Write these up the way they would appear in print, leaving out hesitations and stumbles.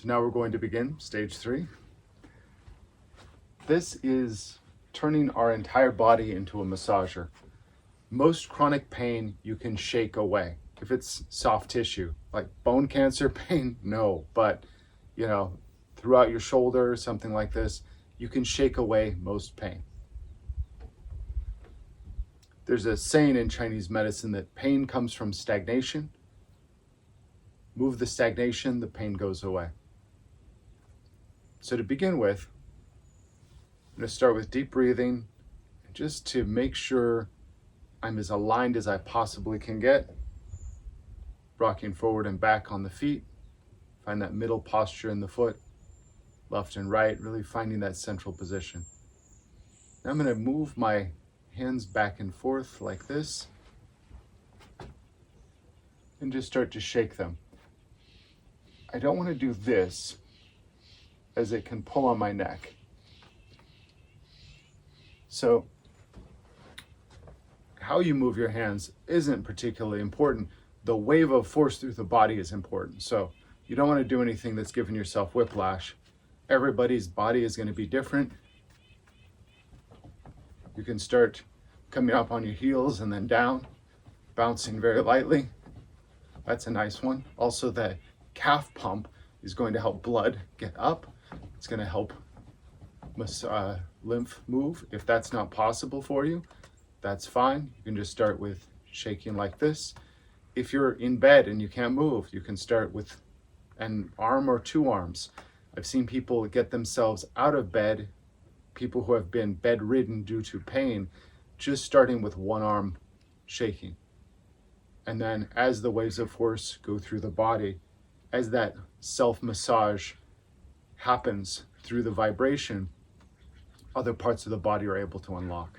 So now we're going to begin stage 3. This is turning our entire body into a massager. Most chronic pain you can shake away. If it's soft tissue, like bone cancer pain, no, but throughout your shoulder, something like this, you can shake away most pain. There's a saying in Chinese medicine that pain comes from stagnation. Move the stagnation, the pain goes away. So to begin with, I'm going to start with deep breathing, just to make sure I'm as aligned as I possibly can get. Rocking forward and back on the feet. Find that middle posture in the foot, left and right, really finding that central position. Now I'm going to move my hands back and forth like this, and just start to shake them. I don't want to do this, as it can pull on my neck. So how you move your hands isn't particularly important. The wave of force through the body is important. So you don't want to do anything that's giving yourself whiplash. Everybody's body is going to be different. You can start coming up on your heels and then down, bouncing very lightly. That's a nice one. Also, the calf pump is going to help blood get up. It's going to help lymph move. If that's not possible for you, that's fine. You can just start with shaking like this. If you're in bed and you can't move, you can start with an arm or 2 arms. I've seen people get themselves out of bed, people who have been bedridden due to pain, just starting with 1 arm shaking. And then as the waves of force go through the body, as that self-massage happens through the vibration, other parts of the body are able to unlock.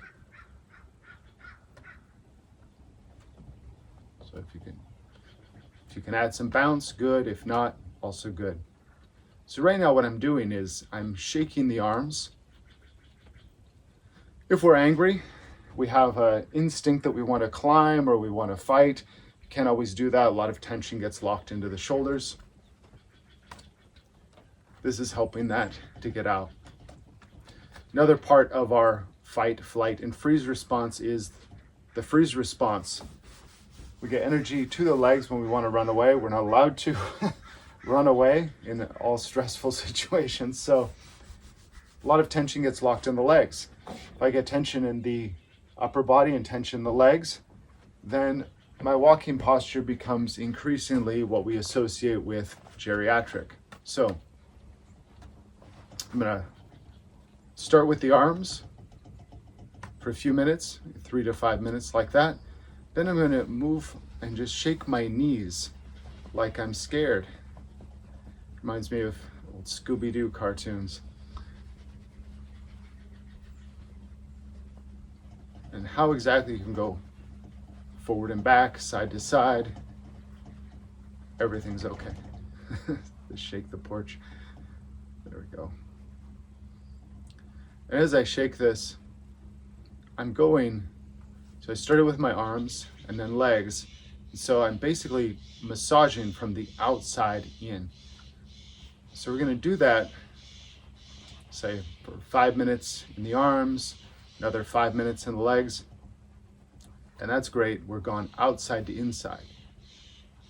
So if you can add some bounce, good. If not, also good. So right now what I'm doing is I'm shaking the arms. If we're angry, we have an instinct that we want to climb or we want to fight. You can't always do that. A lot of tension gets locked into the shoulders. This is helping that to get out. Another part of our fight, flight, and freeze response is the freeze response. We get energy to the legs when we want to run away. We're not allowed to run away in all stressful situations. So a lot of tension gets locked in the legs. If I get tension in the upper body and tension in the legs, then my walking posture becomes increasingly what we associate with geriatric. So I'm going to start with the arms for a few minutes, 3 to 5 minutes like that. Then I'm going to move and just shake my knees like I'm scared. Reminds me of old Scooby-Doo cartoons. And how exactly you can go forward and back, side to side, everything's okay. Just shake the porch. There we go. And as I shake this, I'm going, so I started with my arms and then legs. So I'm basically massaging from the outside in. So we're going to do that, say, for 5 minutes in the arms, another 5 minutes in the legs. And that's great. We're going outside to inside.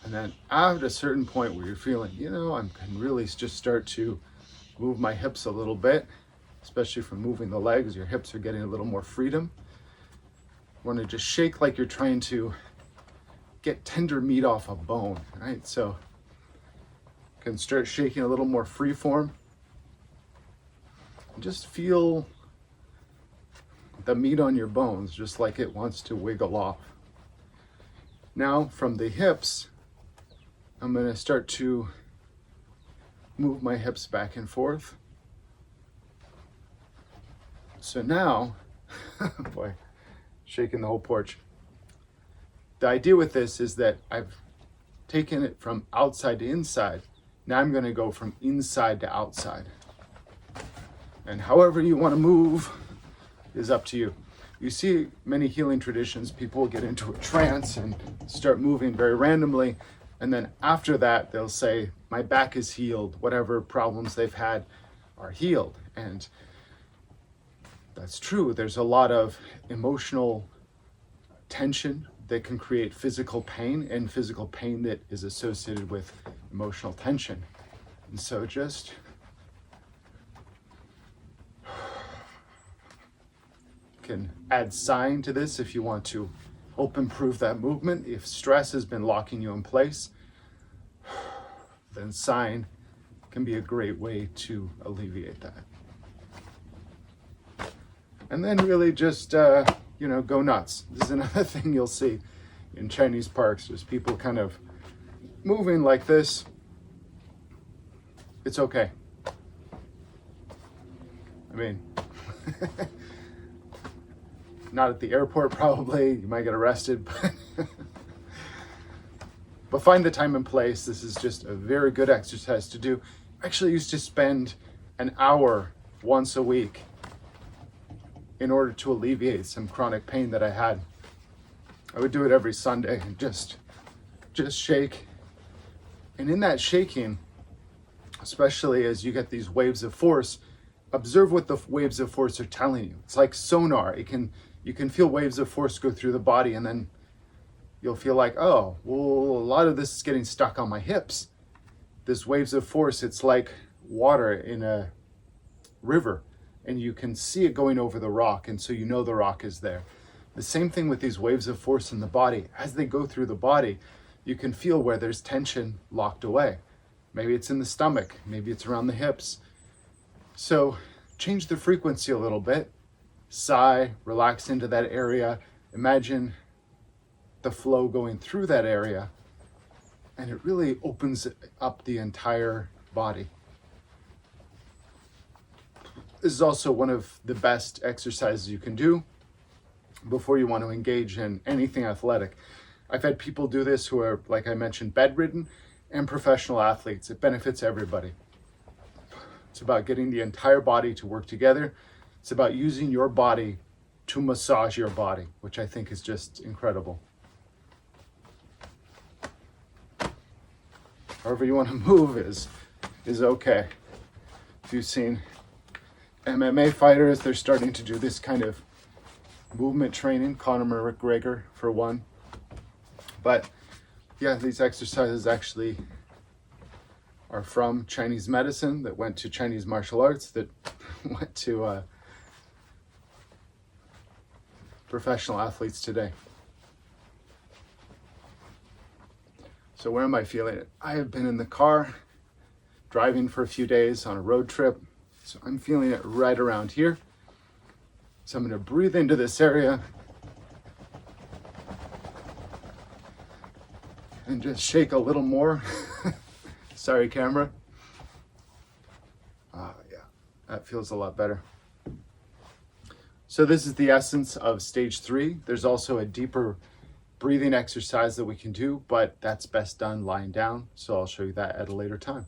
And then at a certain point where you're feeling, I can really just start to move my hips a little bit, especially from moving the legs, your hips are getting a little more freedom. You want to just shake like you're trying to get tender meat off a bone, right? So you can start shaking a little more free form. And just feel the meat on your bones, just like it wants to wiggle off. Now from the hips, I'm going to start to move my hips back and forth. So now, boy, shaking the whole porch. The idea with this is that I've taken it from outside to inside. Now I'm going to go from inside to outside. And however you want to move is up to you. You see many healing traditions, people get into a trance and start moving very randomly. And then after that, they'll say, my back is healed. Whatever problems they've had are healed. And that's true. There's a lot of emotional tension that can create physical pain, and physical pain that is associated with emotional tension. And so just can add sign to this if you want to help improve that movement. If stress has been locking you in place, then sign can be a great way to alleviate that. And then really just, go nuts. This is another thing you'll see in Chinese parks. There's people kind of moving like this. It's okay. I mean, not at the airport probably. You might get arrested. But find the time and place. This is just a very good exercise to do. I actually used to spend an hour once a week in order to alleviate some chronic pain that I had. I would do it every Sunday and just shake. And in that shaking, especially as you get these waves of force, observe what the waves of force are telling you. It's like sonar. You can feel waves of force go through the body, and then you'll feel like, oh, well, a lot of this is getting stuck on my hips. This waves of force, it's like water in a river, and you can see it going over the rock, and so you know the rock is there. The same thing with these waves of force in the body. As they go through the body, you can feel where there's tension locked away. Maybe it's in the stomach, maybe it's around the hips. So change the frequency a little bit. Sigh, relax into that area. Imagine the flow going through that area, and it really opens up the entire body. This is also one of the best exercises you can do before you want to engage in anything athletic. I've had people do this who are, like I mentioned, bedridden, and professional athletes. It benefits everybody. It's about getting the entire body to work together. It's about using your body to massage your body, which I think is just incredible. However you want to move is okay. If you've seen MMA fighters, they're starting to do this kind of movement training. Conor McGregor, for one. But yeah, these exercises actually are from Chinese medicine that went to Chinese martial arts that went to professional athletes today. So where am I feeling it? I have been in the car driving for a few days on a road trip. So I'm feeling it right around here. So I'm going to breathe into this area and just shake a little more. Sorry, camera. Yeah, that feels a lot better. So this is the essence of stage 3. There's also a deeper breathing exercise that we can do, but that's best done lying down. So I'll show you that at a later time.